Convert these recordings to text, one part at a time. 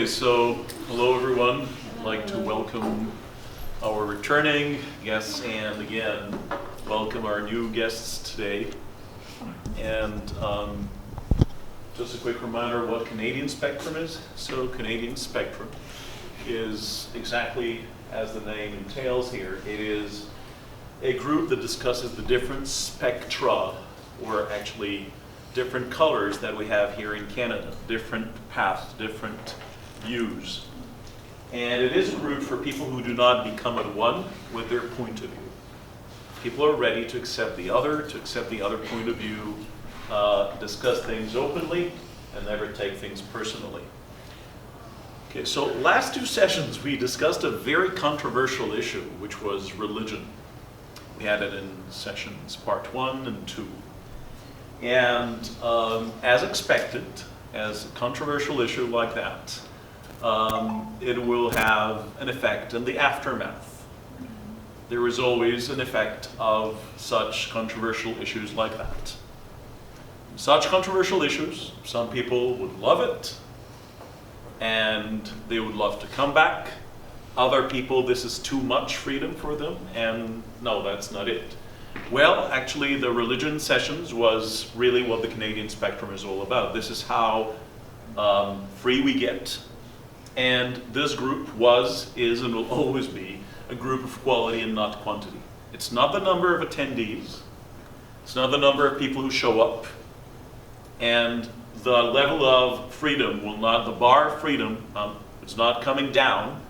So, hello everyone. I'd like to welcome our returning guests and again, welcome our new guests today. And just a quick reminder of what Canadian Spectrum is. So, Canadian Spectrum is exactly as the name entails here. It is a group that discusses the different spectra, or actually different colors that we have here in Canada, different paths, different views. And it is a group for people who do not become at one with their point of view. People are ready to accept the other point of view, discuss things openly, and never take things personally. Okay, so last two sessions we discussed a very controversial issue, which was religion. We had it in sessions part 1 and 2. And as expected, as a controversial issue like that, it will have an effect in the aftermath. There is always an effect of such controversial issues like that. Such controversial issues, some people would love it, and they would love to come back. Other people, this is too much freedom for them, and no, that's not it. Well, actually, the religion sessions was really what the Canadian Spectrum is all about. This is how free we get. And this group was, is, and will always be a group of quality and not quantity. It's not the number of attendees. It's not the number of people who show up. And the level of freedom will not, the bar of freedom, it's not coming down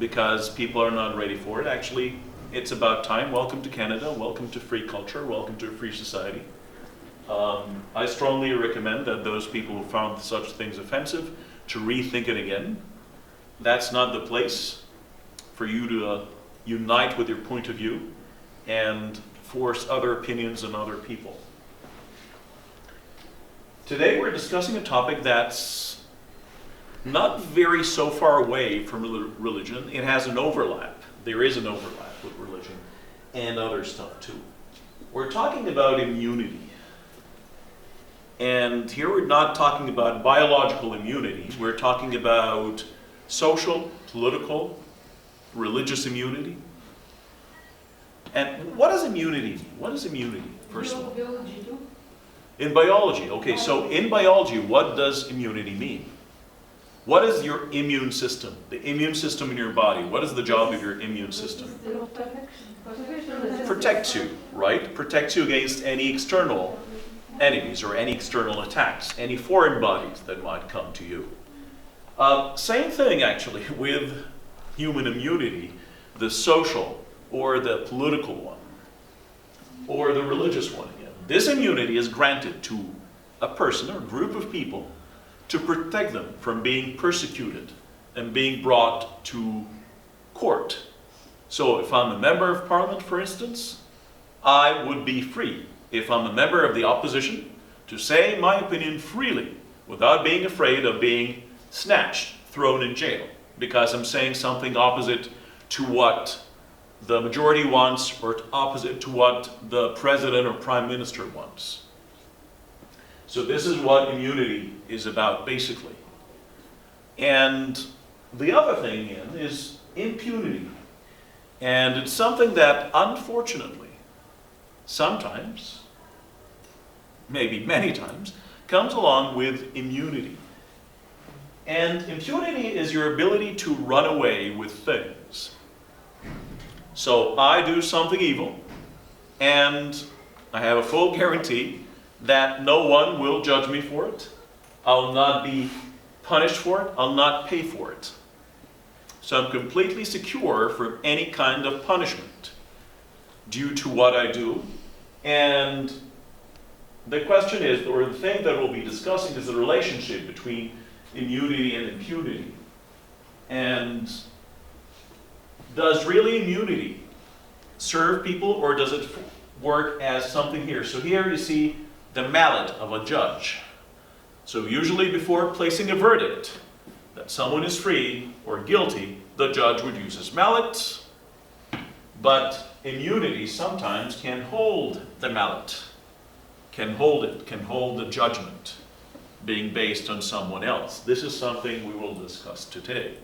because people are not ready for it. Actually, it's about time. Welcome to Canada. Welcome to free culture. Welcome to a free society. I strongly recommend that those people who found such things offensive to rethink it again. That's not the place for you to unite with your point of view and force other opinions on other people. Today we're discussing a topic that's not very so far away from religion. It has an overlap. There is an overlap with religion and other stuff too. We're talking about immunity. And here we're not talking about biological immunity. We're talking about social, political, religious immunity. And what does immunity mean? What is immunity, first of all? Biology too. In biology, okay, so in biology, what does immunity mean? What is your immune system? The immune system in your body, what is the job of your immune system? Protects you, right? Protects you against any external enemies or any external attacks, any foreign bodies that might come to you. Same thing actually with human immunity, the social or the political one or the religious one again. This immunity is granted to a person or a group of people to protect them from being persecuted and being brought to court. So if I'm a member of parliament, for instance, I would be free, if I'm a member of the opposition, to say my opinion freely without being afraid of being snatched, thrown in jail, because I'm saying something opposite to what the majority wants or opposite to what the president or prime minister wants. So this is what immunity is about, basically. And the other thing is impunity. And it's something that, unfortunately, sometimes, maybe many times, comes along with immunity. And impunity is your ability to run away with things. So I do something evil, and I have a full guarantee that no one will judge me for it. I'll not be punished for it. I'll not pay for it. So I'm completely secure from any kind of punishment due to what I do. And the question is, or the thing that we'll be discussing, is the relationship between immunity and impunity. And does really immunity serve people, or does it work as something here? So here you see the mallet of a judge. So usually before placing a verdict that someone is free or guilty, the judge would use his mallet. But immunity sometimes can hold the mallet, can hold it, can hold the judgment. being based on someone else. This is something we will discuss today.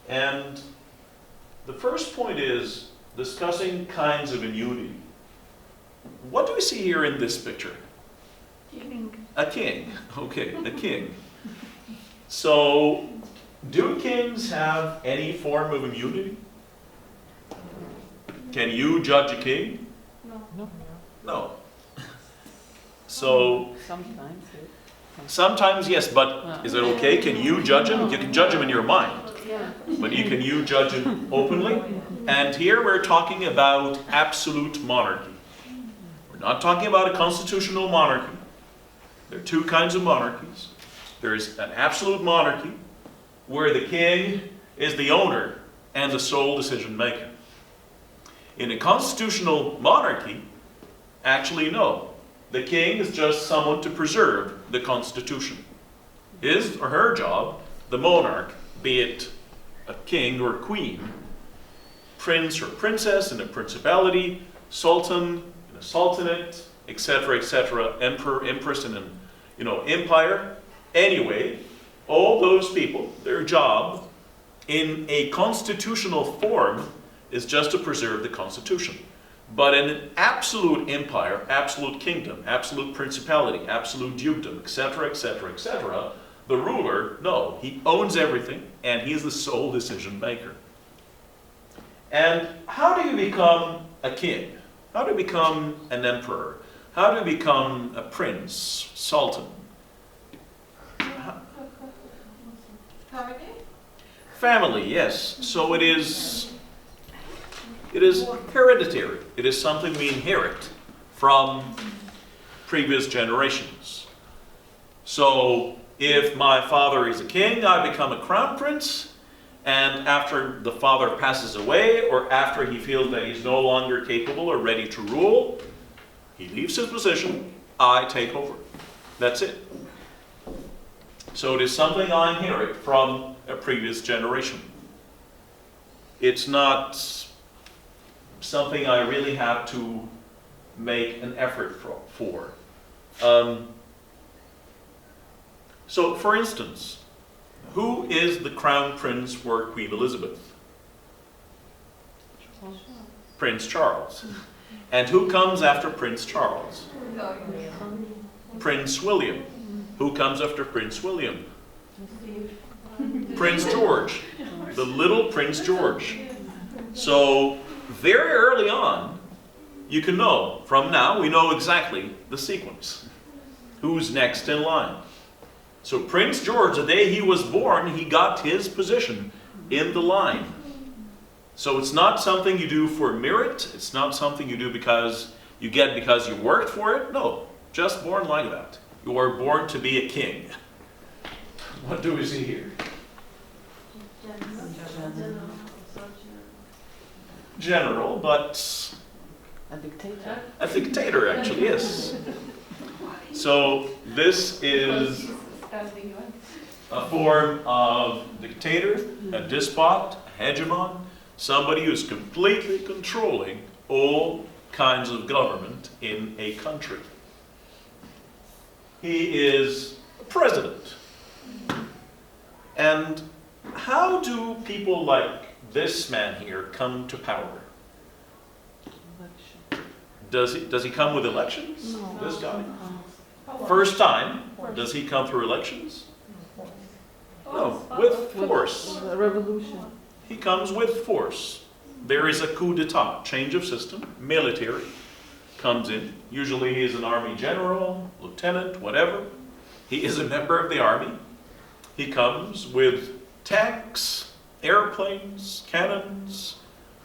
And the first point is discussing kinds of immunity. What do we see here in this picture? King. A king. Okay, a king. So, do kings have any form of immunity? Can you judge a king? No. No. So, Sometimes. sometimes yes, but is it okay? Can you judge him? You can judge him in your mind. Yeah. But can you judge him openly? And here we're talking about absolute monarchy. We're not talking about a constitutional monarchy. There are two kinds of monarchies. There is an absolute monarchy where the king is the owner and the sole decision maker. In a constitutional monarchy, actually no. The king is just someone to preserve the constitution. His or her job, the monarch, be it a king or queen, prince or princess in a principality, sultan in a sultanate, etc., emperor, empress in an empire. Anyway, all those people, their job in a constitutional form is just to preserve the constitution. But in an absolute empire, absolute kingdom, absolute principality, absolute dukedom, etc., the ruler, no, he owns everything and he is the sole decision maker. And how do you become a king? How do you become an emperor? How do you become a prince, sultan? Family? Family, yes. So it is hereditary. It is something we inherit from previous generations. So if my father is a king, I become a crown prince, and after the father passes away, or after he feels that he's no longer capable or ready to rule, he leaves his position, I take over. That's it. So it is something I inherit from a previous generation. It's not something I really have to make an effort for. So, for instance, who is the crown prince for Queen Elizabeth? Prince Charles. And who comes after Prince Charles? Prince William. Who comes after Prince William? Prince George. The little Prince George. So, very early on, you can know. From now, we know exactly the sequence. Who's next in line? So Prince George, the day he was born, he got his position in the line. So it's not something you do for merit. It's not something you do because you worked for it. No, just born like that. You are born to be a king. What do we see here? General, but A dictator. a dictator actually, yes. So this is a form of dictator, a despot, a hegemon, somebody who's completely controlling all kinds of government in a country. He is a president. And how do people like this man here come to power? Election. Does he come with elections? No. This guy? First time, does he come through elections? No, with force. A revolution. He comes with force. There is a coup d'etat, change of system, military comes in. Usually he is an army general, lieutenant, whatever. He is a member of the army. He comes with tanks, airplanes, cannons,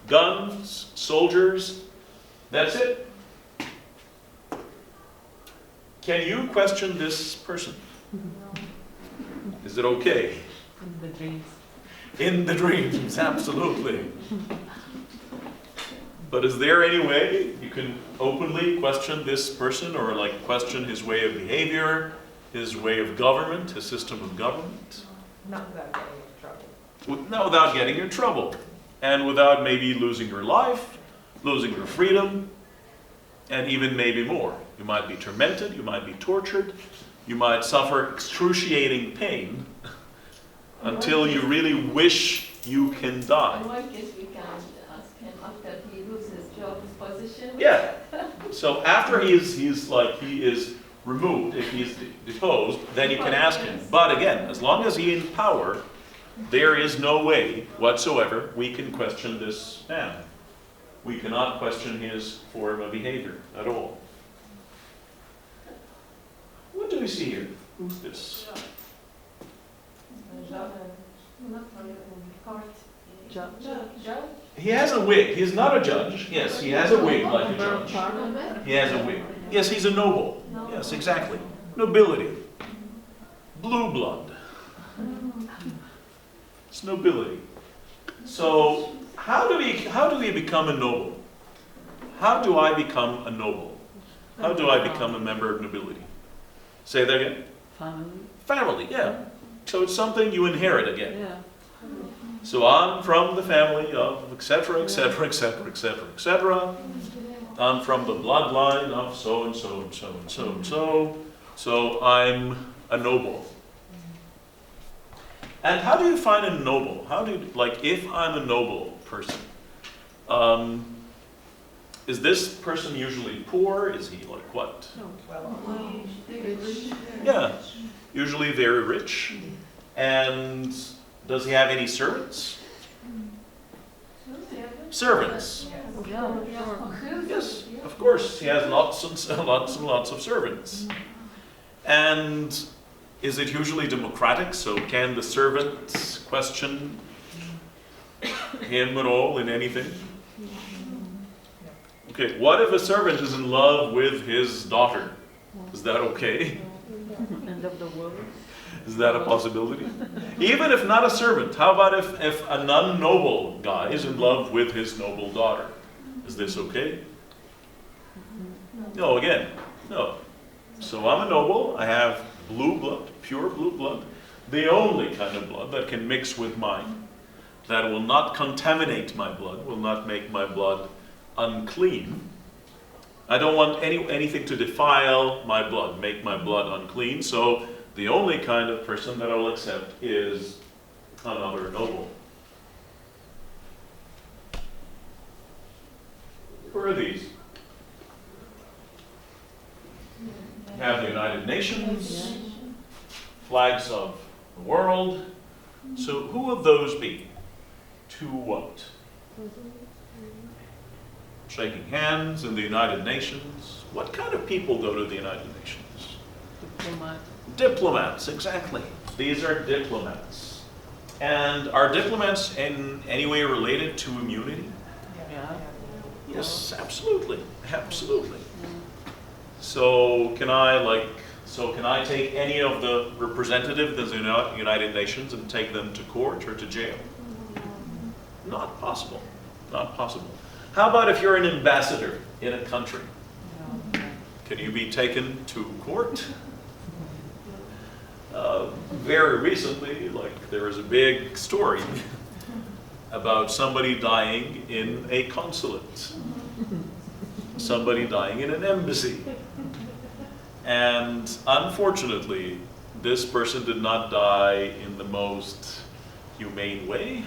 guns, soldiers. That's it. Can you question this person? Is it okay? In the dreams. In the dreams, absolutely. But is there any way you can openly question this person or like question his way of behavior, his way of government, his system of government? Not without getting into trouble. Not without getting in trouble. And without maybe losing your life, losing your freedom, and even maybe more. You might be tormented, you might be tortured, You might suffer excruciating pain until you really wish you can In die. one case, we can ask him after he loses his job, his position. Yeah. So after he is removed, if he's deposed, then you can ask him. But again, as long as he's in power, there is no way whatsoever we can question this man. We cannot question his form of behavior at all. What do we see here? Who's this? Judge. He has a wig. He's not a judge. Yes, he has a wig like a Member of judge. Parliament. He has a wig. Yes, he's a noble. Yes, exactly. Nobility. Blue blood. It's nobility. So how do we become a noble? How do I become a noble? How do I become a member of nobility? Say that again. Family. Family, yeah. So it's something you inherit again. Yeah. So I'm from the family of etc., etc., etc., etc., etc. I'm from the bloodline of so and so and so and so and so. So I'm a noble. And how do you find a noble? How do you, like, if I'm a noble person, is this person usually poor? Is he like what? Yeah, usually very rich. And does he have any servants? Servants. Yeah, sure. Yes, of course. He has lots and lots and lots of servants. And is it usually democratic? So can the servants question him at all in anything? Okay, what if a servant is in love with his daughter? Is that okay? End of the world. Is that a possibility? Even if not a servant, how about if a non-noble guy is in love with his noble daughter? Is this okay? No, again, no. So I'm a noble, I have blue blood, pure blue blood, the only kind of blood that can mix with mine, that will not contaminate my blood, will not make my blood unclean. I don't want anything to defile my blood, make my blood unclean, so the only kind of person that I will accept is another noble. Who are these? You have the United Nations, flags of the world. So who would those be? To what? Shaking hands in the United Nations. What kind of people go to the United Nations? Diplomat. Diplomats, exactly. These are diplomats. And are diplomats in any way related to immunity? Yeah. Yes, absolutely. Absolutely. So can I take any of the representatives of the United Nations and take them to court or to jail? Not possible. Not possible. How about if you're an ambassador in a country? Can you be taken to court? Very recently, there was a big story about somebody dying in a consulate, somebody dying in an embassy. And unfortunately, this person did not die in the most humane way.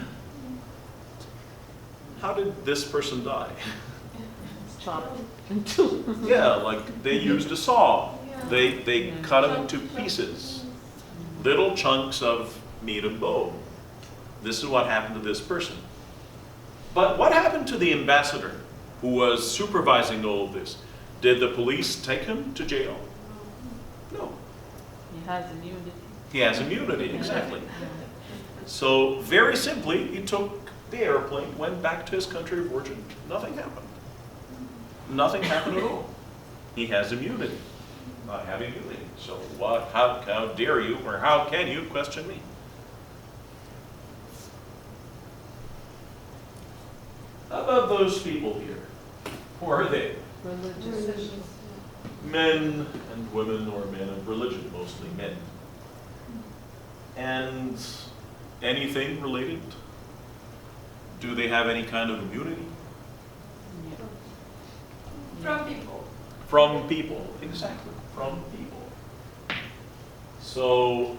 How did this person die? Chopped in two. Yeah, like they used a saw. They cut him into pieces. Little chunks of meat and bone. This is what happened to this person. But what happened to the ambassador who was supervising all of this? Did the police take him to jail? No. He has immunity. He has immunity, exactly. So very simply, he took the airplane, went back to his country of origin. Nothing happened. Nothing happened at all. He has immunity. I have immunity. So what? How dare you, or how can you question me? How about those people here? Who are they? Religious. Men and women, or men of religion, mostly men. And anything related? Do they have any kind of immunity? From people. From people, exactly, from people. So,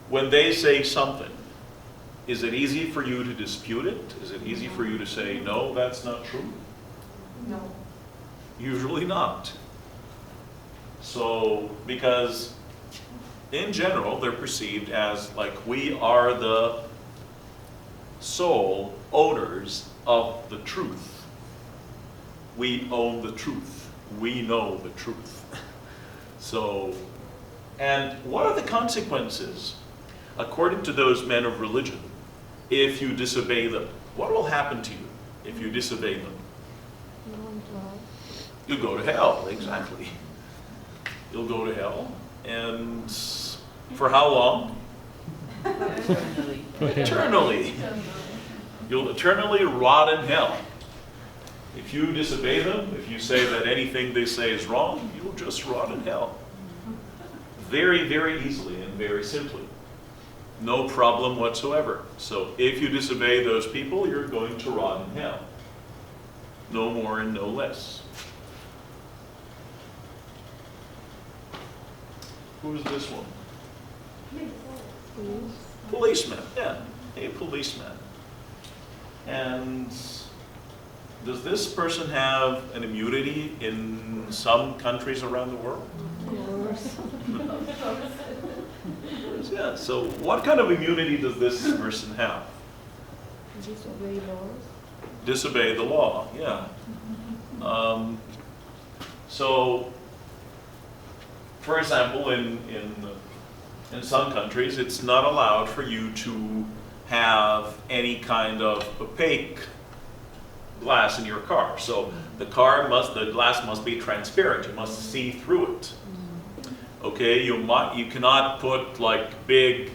when they say something, is it easy for you to dispute it? Is it easy for you to say, no, that's not true? No. Usually not. So, because in general, they're perceived as like we are the sole owners of the truth. We own the truth. We know the truth. So, and what are the consequences, according to those men of religion, if you disobey them? What will happen to you if you disobey them? You go to hell, exactly. You'll go to hell, and for how long? Eternally. Eternally. You'll eternally rot in hell. If you disobey them, if you say that anything they say is wrong, you'll just rot in hell. Very, very easily and very simply. No problem whatsoever. So if you disobey those people, you're going to rot in hell. No more and no less. Who is this one? Policeman, yeah, a policeman. And does this person have an immunity in some countries around the world? Yeah, so what kind of immunity does this person have? Disobey laws. Disobey the law, yeah. So, for example, in some countries, it's not allowed for you to have any kind of opaque glass in your car. So the glass must be transparent. You must see through it. Okay, you cannot put like big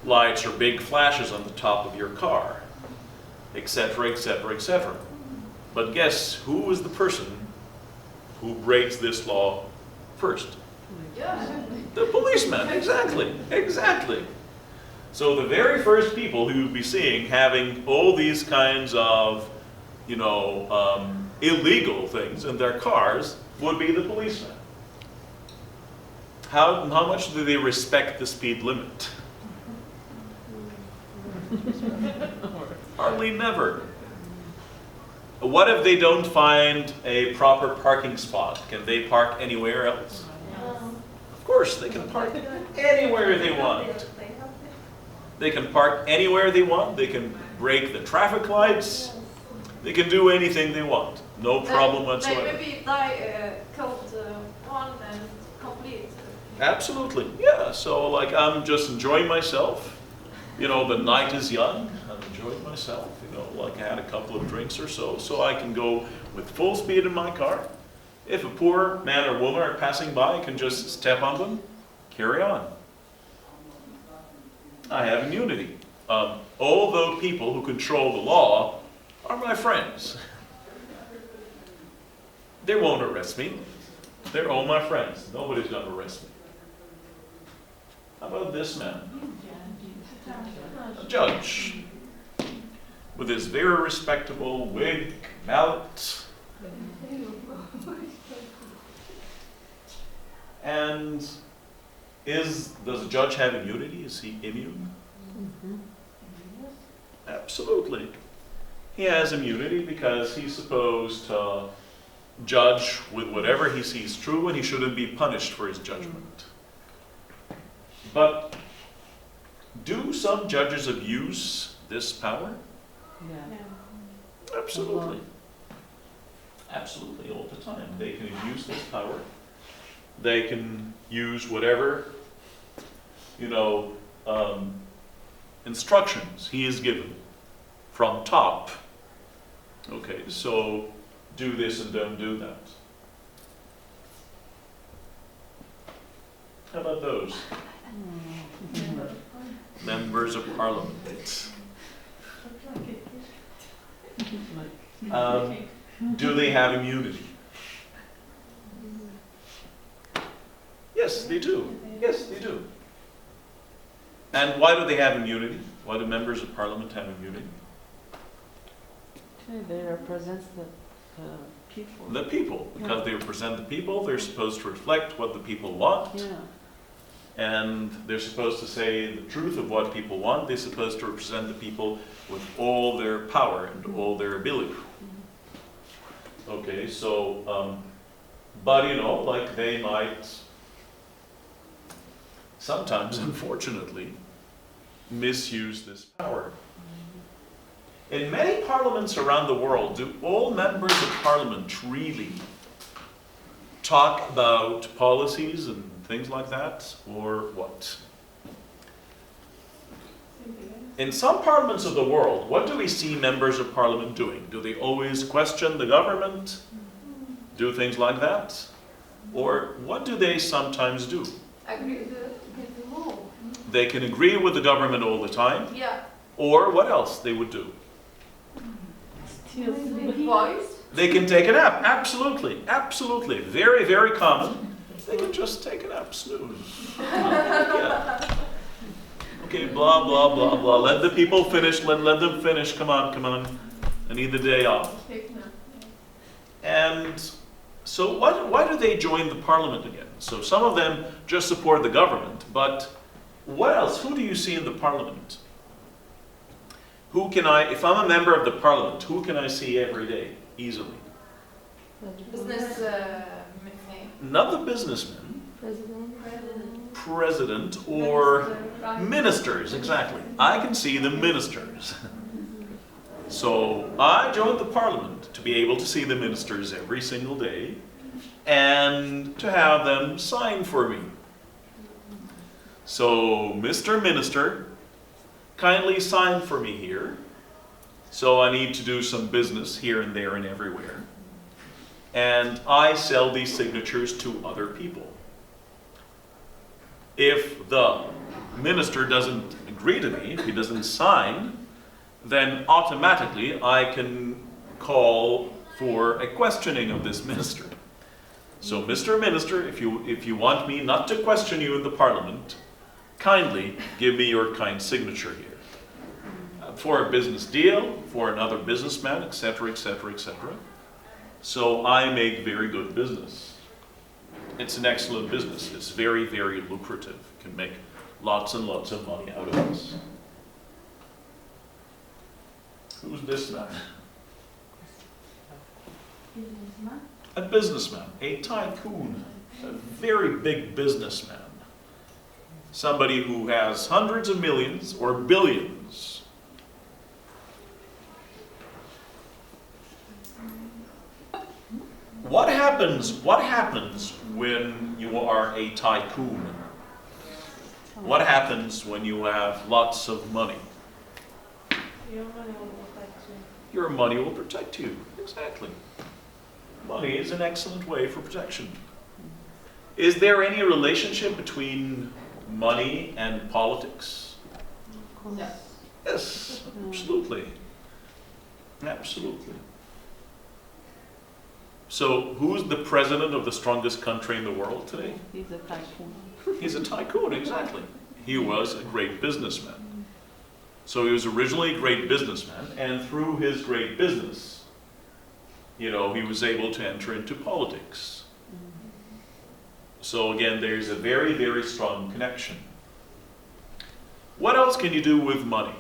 lights or big flashes on the top of your car, etc., etc., etc. But guess who is the person who breaks this law first? The policeman, exactly, exactly. So the very first people who you'd be seeing having all these kinds of, illegal things in their cars would be the policeman. How much do they respect the speed limit? Hardly never. What if they don't find a proper parking spot? Can they park anywhere else? Of course, they can park anywhere they want. They can park anywhere they want. They can break the traffic lights. They can do anything they want. No problem whatsoever. Maybe they code one and complete. Absolutely, yeah. So like I'm just enjoying myself. The night is young. I'm enjoying myself. Like I had a couple of drinks or so I can go with full speed in my car. If a poor man or woman are passing by, I can just step on them, carry on. I have immunity. All the people who control the law are my friends. They won't arrest me. They're all my friends. Nobody's going to arrest me. How about this man? A judge. With his very respectable wig, mallet. And does a judge have immunity? Is he immune? Absolutely. He has immunity because he's supposed to judge with whatever he sees true, and he shouldn't be punished for his judgment. But do some judges abuse this power? Yeah. Absolutely. Absolutely, all the time. They can abuse this power. They can use whatever, instructions he is given from top. Okay, so do this and don't do that. How about those? Members of Parliament. Do they have immunity? Yes, they do. Yes, they do. And why do they have immunity? Why do members of Parliament have immunity? They represent the people. The people, because they represent the people, they're supposed to reflect what the people want, Yeah. and they're supposed to say the truth of what people want. They're supposed to represent the people with all their power and all their ability. Okay, so, but you know, like they might sometimes, unfortunately, misuse this power. In many parliaments around the world, do all members of parliament really talk about policies and things like that, or what? In some parliaments of the world, what do we see members of parliament doing? Do they always question the government? Do things like that? Or what do they sometimes do? Agree with the move. They can agree with the government all the time, Yeah. or what else they would do? With voice. They can take a nap, absolutely, absolutely. Very, very common. They can just take a nap, snooze. Yeah. Okay, blah, blah, blah, blah. Let the people finish, let them finish. Come on, come on. I need the day off. And so why do they join the parliament again? So some of them just support the government, but what else? Who do you see in the parliament? Who can if I'm a member of the parliament, who can I see every day, easily? Business Not the businessman, president, or ministers, exactly. I can see the ministers. So I joined the parliament to be able to see the ministers every single day and to have them sign for me. So, Mr. Minister, kindly sign for me here. So I need to do some business here and there and everywhere. And I sell these signatures to other people. If the minister doesn't agree to me, if he doesn't sign, then automatically I can call for a questioning of this minister. So, Mr. Minister, if you want me not to question you in the parliament, kindly give me your kind signature here. For a business deal, for another businessman, etc., etc., etc. So I make very good business. It's an excellent business. It's very, very lucrative. You can make lots and lots of money out of this. Who's this man? A businessman, a tycoon, a very big businessman. Somebody who has hundreds of millions or billions. What happens when you are a tycoon? What happens when you have lots of money? Your money will protect you. Your money will protect you. Exactly. Money is an excellent way for protection. Is there any relationship between money and politics? Yes. Yes, absolutely. Absolutely. So, who's the president of the strongest country in the world today? He's a tycoon. He's a tycoon, exactly. He was a great businessman. So he was originally a great businessman, and through his great business, he was able to enter into politics. So again, there's a very, very strong connection. What else can you do with money?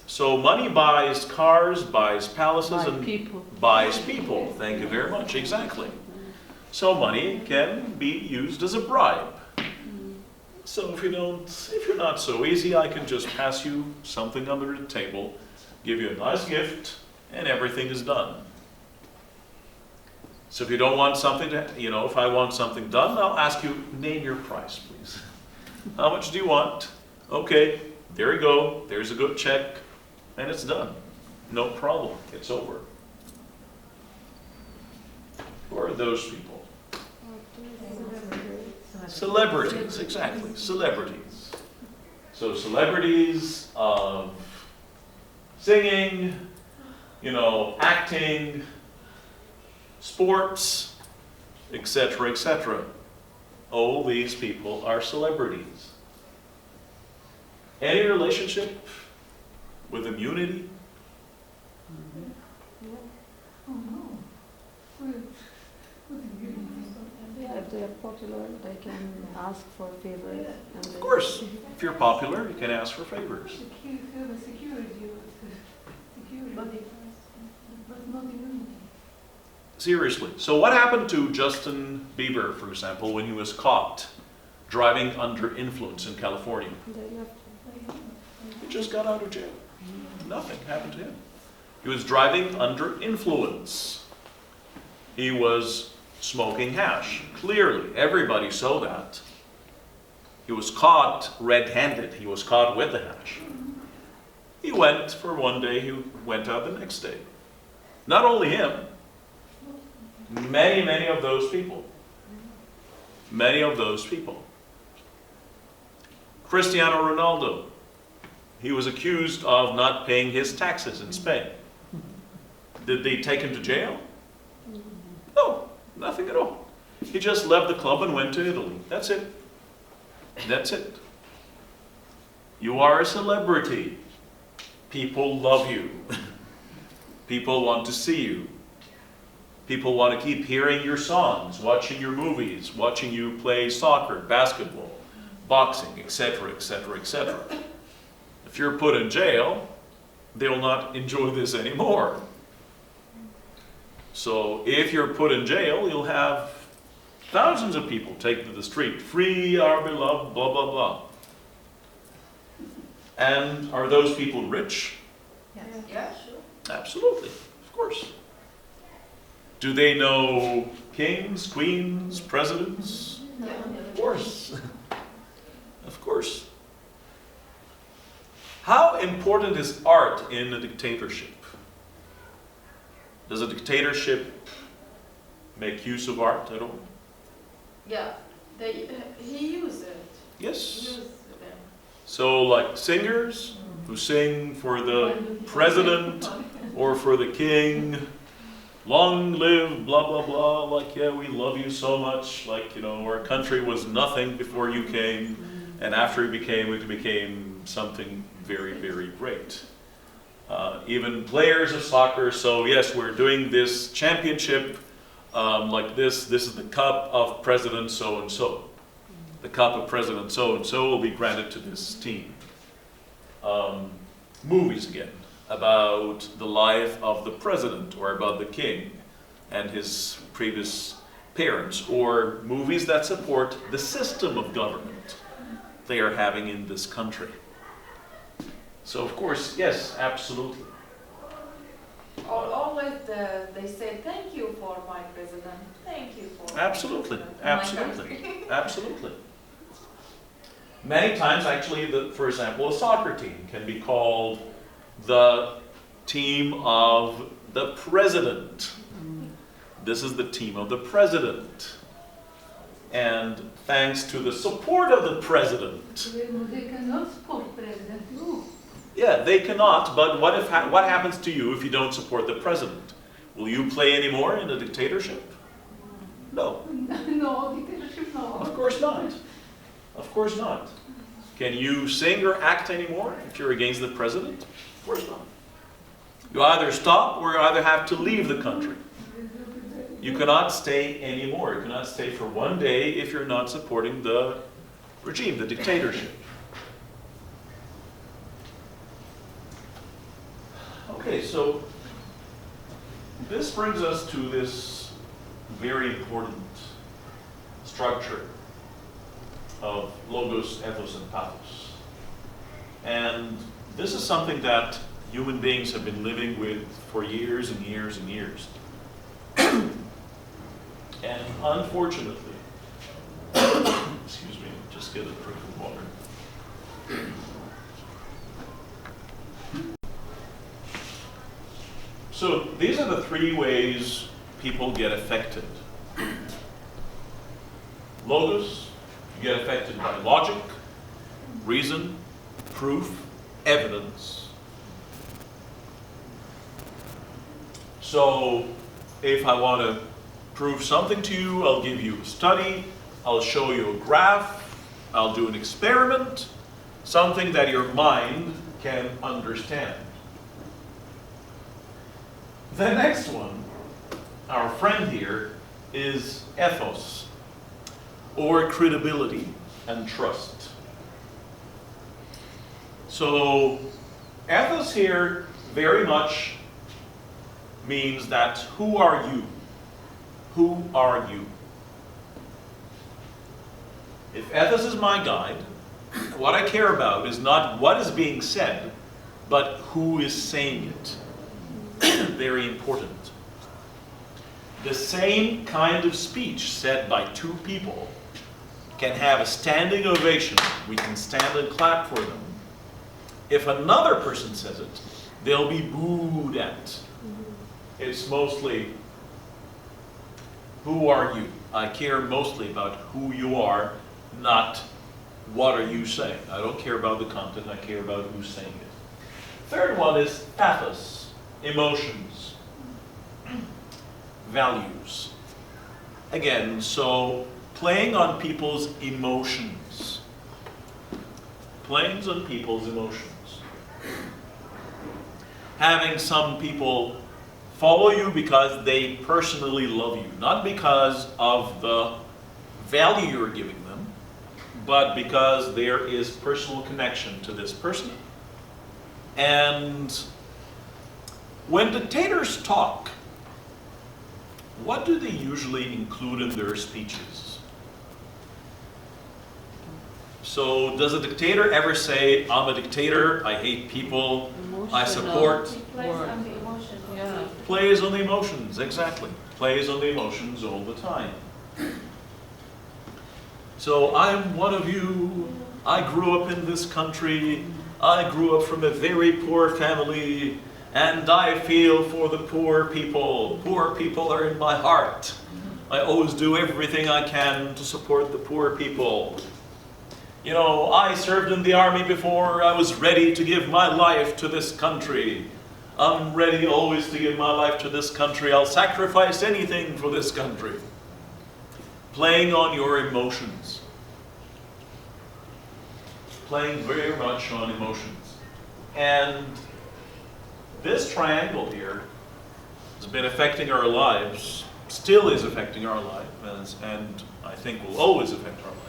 So money buys cars, buys palaces, and buys people. Thank you very much, exactly. So money can be used as a bribe. So if you're not so easy, I can just pass you something under the table, give you a nice gift, and everything is done. So if you don't want something if I want something done, I'll ask you, name your price, please. How much do you want? Okay, there you go. There's a good check, and it's done. No problem. It's over. Who are those people? Celebrities, exactly. Celebrities. So celebrities of singing, acting, sports, etc., etc. All these people are celebrities. Any relationship with immunity? they are popular, they can ask for favors. And Of course, if you're popular, you can ask for favors. But not immunity. Seriously. So what happened to Justin Bieber, for example, when he was caught driving under influence in California? They left. He just got out of jail. Nothing happened to him. He was driving under influence. He was smoking hash. Clearly, everybody saw that. He was caught red-handed. He was caught with the hash. He went for one day, he went out the next day. Not only him, many, many of those people. Many of those people. Cristiano Ronaldo, he was accused of not paying his taxes in Spain. Did they take him to jail? No, nothing at all. He just left the club and went to Italy. That's it. That's it. You are a celebrity. People love you. People want to see you. People want to keep hearing your songs, watching your movies, watching you play soccer, basketball, boxing, etc., etc., etc. If you're put in jail, they will not enjoy this anymore. So if you're put in jail, you'll have thousands of people take to the street. Free our beloved, blah, blah, blah. And are those people rich? Yes. Yeah, sure. Absolutely, of course. Do they know kings, queens, presidents? Yeah. Of course. Of course. How important is art in a dictatorship? Does a dictatorship make use of art at all? Yeah, he used it. Yes. Used them. So like singers who sing for the president or for the king, long live blah blah blah, like yeah, we love you so much, like you know, our country was nothing before you came, and after it became something very, very great. Even players of soccer, so yes, we're doing this championship like this is the cup of President so-and-so. The cup of President so-and-so will be granted to this team. Movies again, about the life of the president or about the king and his previous parents, or movies that support the system of government they are having in this country. So of course, yes, absolutely. Always they say thank you for my president. Thank you for Absolutely, my president, my absolutely, country." absolutely. Many times, actually, for example, a soccer team can be called the team of the president. This is the team of the president. And thanks to the support of the president. They cannot support president. No. Yeah, they cannot, but what happens to you if you don't support the president? Will you play anymore in a dictatorship? No. No, dictatorship, no. Of course not. Of course not. Can you sing or act anymore if you're against the president? Of course not. You either stop or you either have to leave the country. You cannot stay anymore. You cannot stay for one day if you're not supporting the regime, the dictatorship. Okay, so this brings us to this very important structure of logos, ethos, and pathos. And this is something that human beings have been living with for years and years and years. And unfortunately, excuse me, just get a drink of water. So these are the three ways people get affected. Logos, you get affected by logic, reason, proof, evidence. So if I want to prove something to you, I'll give you a study, I'll show you a graph, I'll do an experiment, something that your mind can understand. The next one, our friend here, is ethos. or credibility and trust. So ethos here very much means that who are you? Who are you? If ethos is my guide, what I care about is not what is being said, but who is saying it. Very important. The same kind of speech said by two people can have a standing ovation. We can stand and clap for them. If another person says it, they'll be booed at. It's mostly, who are you? I care mostly about who you are, not what are you saying. I don't care about the content, I care about who's saying it. Third one is pathos, emotions, values. Again, so playing on people's emotions. Playing on people's emotions. Having some people follow you because they personally love you, not because of the value you're giving them, but because there is personal connection to this person. And when dictators talk, what do they usually include in their speeches? So does a dictator ever say, I'm a dictator, I hate people, I support? He plays on the emotion. Yeah. Plays on the emotions, exactly. Plays on the emotions all the time. So I'm one of you, I grew up in this country, I grew up from a very poor family, and I feel for the poor people. Poor people are in my heart. I always do everything I can to support the poor people. You know, I served in the army before, I was ready to give my life to this country. I'm ready always to give my life to this country. I'll sacrifice anything for this country. Playing on your emotions. Playing very much on emotions. And this triangle here has been affecting our lives, still is affecting our lives, and I think will always affect our lives.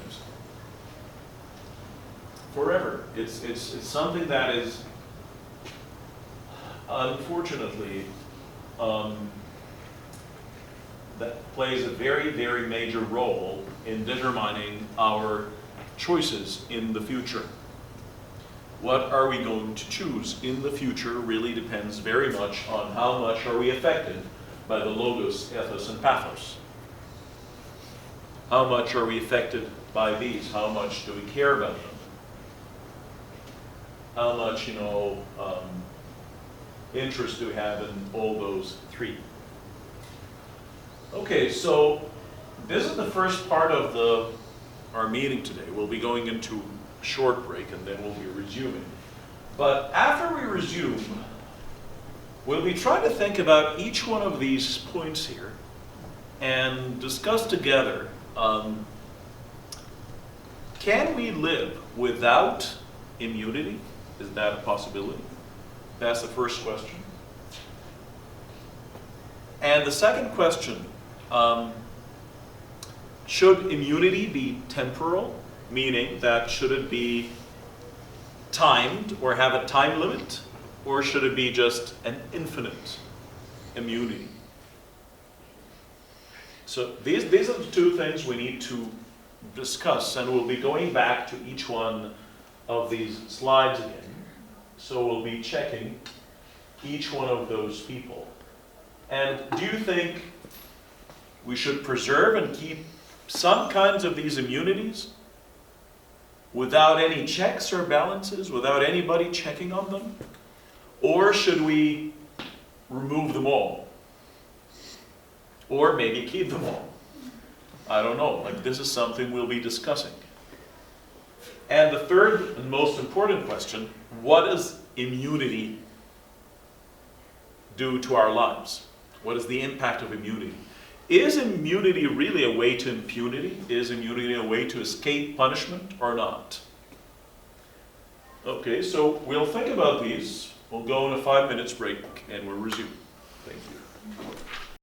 Forever. It's something that is, unfortunately, that plays a very, very major role in determining our choices in the future. What are we going to choose in the future really depends very much on how much are we affected by the logos, ethos, and pathos. How much are we affected by these? How much do we care about them? How much, interest do we have in all those three? Okay, so this is the first part of our meeting today. We'll be going into a short break and then we'll be resuming. But after we resume, we'll be trying to think about each one of these points here and discuss together, can we live without immunity? Is that a possibility? That's the first question. And the second question, should immunity be temporal? Meaning that should it be timed or have a time limit? Or should it be just an infinite immunity? So these are the two things we need to discuss, and we'll be going back to each one of these slides again. So we'll be checking each one of those people. And do you think we should preserve and keep some kinds of these immunities without any checks or balances, without anybody checking on them? Or should we remove them all? Or maybe keep them all? I don't know. Like, this is something we'll be discussing. And the third and most important question, what does immunity do to our lives? What is the impact of immunity? Is immunity really a way to impunity? Is immunity a way to escape punishment or not? Okay, so we'll think about these. We'll go on a 5 minutes break and we'll resume. Thank you.